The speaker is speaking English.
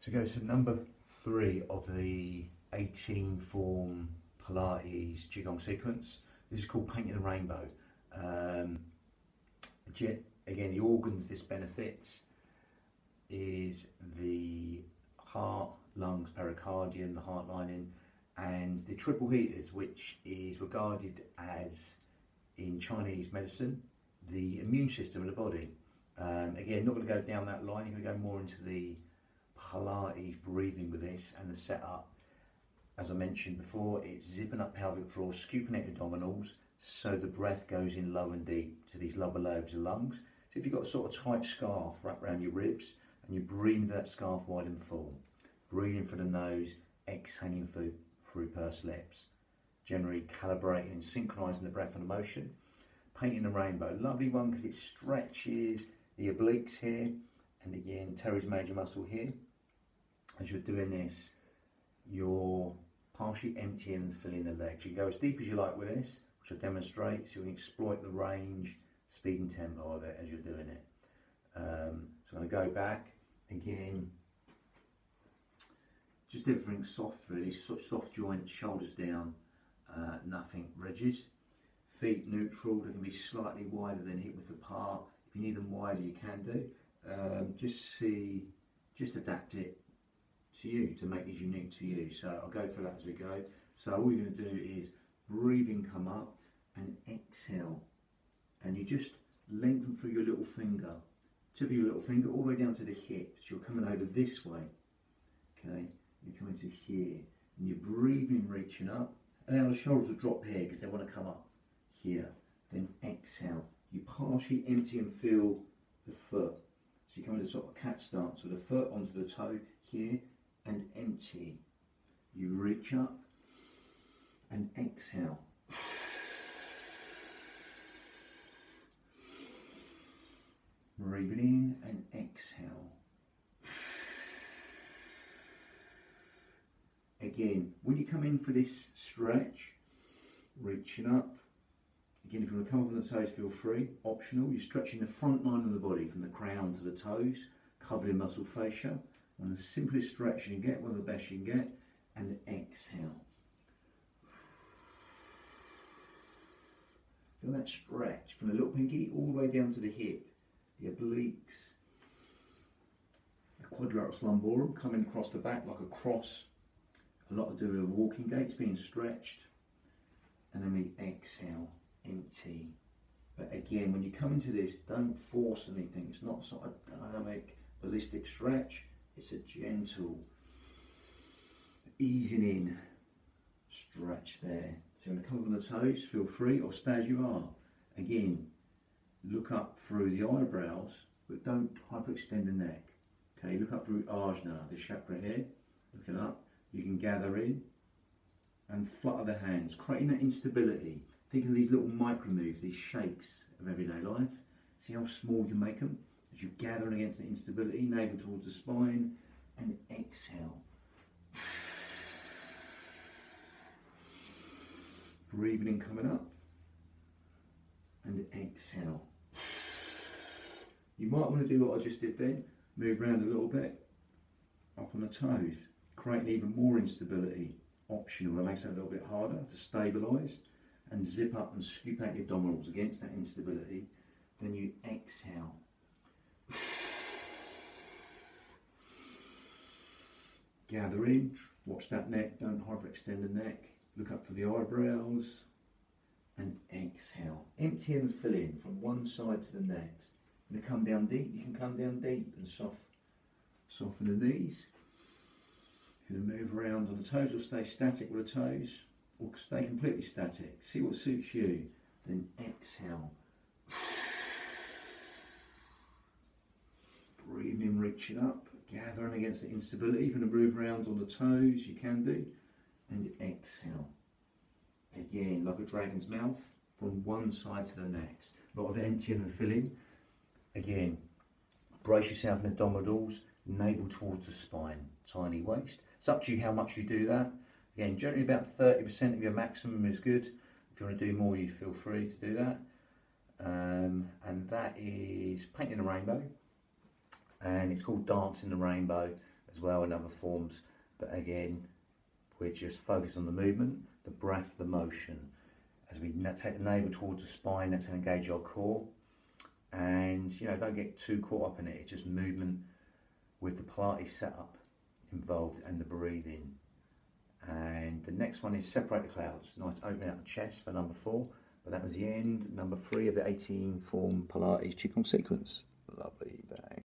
To go to number 3 of the 18 form Pilates Qigong sequence. This is called Painting a Rainbow. Again, the organs this benefits is the heart, lungs, pericardium, the heart lining, and the triple heaters, which is regarded as, in Chinese medicine, the immune system of the body. Again, not going to go down that line. You're going to go more into the Pilates breathing with this, and the setup, as I mentioned before, it's zipping up pelvic floor, scooping out abdominals, so the breath goes in low and deep to these lower lobes of lungs. So if you've got a sort of tight scarf wrapped around your ribs, and you breathe into that scarf wide and full, breathing through the nose, exhaling through pursed lips, generally calibrating and synchronising the breath and the motion. Painting a rainbow, lovely one because it stretches the obliques here, and again teres major muscle here. As you're doing this, you're partially emptying and filling the legs. You go as deep as you like with this, which I'll demonstrate, so you can exploit the range, speed and tempo of it as you're doing it. So I'm going to go back again, just everything soft really, soft joints, shoulders down, nothing rigid. Feet neutral, they can be slightly wider than hip width apart. If you need them wider, you can do. Just adapt it to you to make it unique to you. So I'll go through that as we go. So all you're going to do is breathing, come up and exhale, and you just lengthen through your little finger, tip of your little finger all the way down to the hip. So you're coming over this way, okay? You're coming to here, and you're breathing, reaching up, and now the shoulders will drop here because they want to come up here. Then exhale, you partially empty and feel the foot. So you come into sort of cat stance with the foot onto the toe here, and empty. You reach up and exhale. Breathing in and exhale. Again, when you come in for this stretch, reaching up. Again, if you want to come up on the toes, feel free. Optional, you're stretching the front line of the body from the crown to the toes, covered in muscle fascia. One of the simplest stretch you can get, one of the best you can get, and exhale. Feel that stretch from the little pinky all the way down to the hip, the obliques, the quadriceps lumborum coming across the back like a cross. A lot to do with walking gaits being stretched. And then we exhale, empty. But again, when you come into this, don't force anything. It's not sort of dynamic, ballistic stretch. It's a gentle easing in stretch there. So you're going to come up on the toes, feel free, or stay as you are. Again, look up through the eyebrows, but don't hyperextend the neck. Okay, look up through Ajna, this chakra here, looking up. You can gather in and flutter the hands, creating that instability. Think of these little micro moves, these shakes of everyday life. See how small you can make them as you're gathering against the instability, navel towards the spine, and exhale. Breathing in, coming up, and exhale. You might want to do what I just did then, move around a little bit, up on the toes, creating even more instability. Optional, that makes it a little bit harder to stabilise, and zip up and scoop out your abdominals against that instability. Then you exhale. Gather in, watch that neck, don't hyperextend the neck, look up for the eyebrows, and exhale. Empty and fill in from one side to the next. When you come down deep, you can come down deep and soften the knees. You're going to move around on the toes, or stay static with the toes, or stay completely static. See what suits you. Then exhale. Breathing in, reaching up, gathering against the instability. If you want to move around on the toes, you can do. And exhale. Again, like a dragon's mouth, from one side to the next. A lot of emptying and filling. Again, brace yourself in abdominals, navel towards the spine, tiny waist. It's up to you how much you do that. Again, generally about 30% of your maximum is good. If you want to do more, you feel free to do that. And that is Painting a Rainbow. And it's called Dancing the Rainbow. as well in other forms. But again, we're just focused on the movement, the breath, the motion. As we take the navel towards the spine, that's to engage our core. And don't get too caught up in it. It's just movement with the Pilates setup involved and the breathing. And the next one is separate the clouds. Nice opening out the chest for number 4. But that was the end, number 3 of the 18 form Pilates Qigong sequence. Lovely, bang.